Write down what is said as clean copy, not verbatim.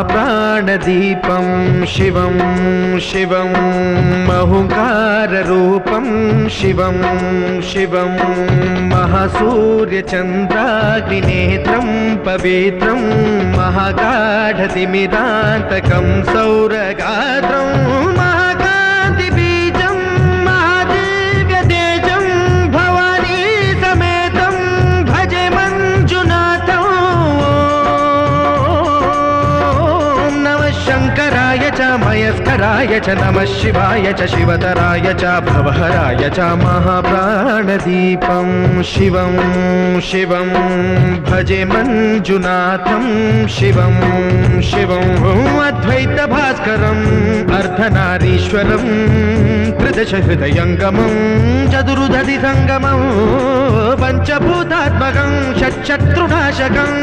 महाप्राणदीपं शिवं शिवं महुकाररूपं शिवं शिवं महासूर्यचन्द्राग्निनेत्रं पवित्रं महागाढतिमिरान्तकं सौरगात्रं महाकान्तिबीजं महादिव्यतेजं भवानी समेतं भजे मञ्जुनाथं। शङ्कराय च मयस्कराय च नमः शिवाय च शिवतराय च भवहराय च महाप्राणदीपं शिवं शिवं भजे मञ्जुनाथं शिवं शिवं अद्वैतभास्करम् अर्धनारीश्वरं त्रिदशहृदयङ्गमं चतुर्दधिसङ्गमं पञ्चभूतात्मकं षट्शत्रुनाशकं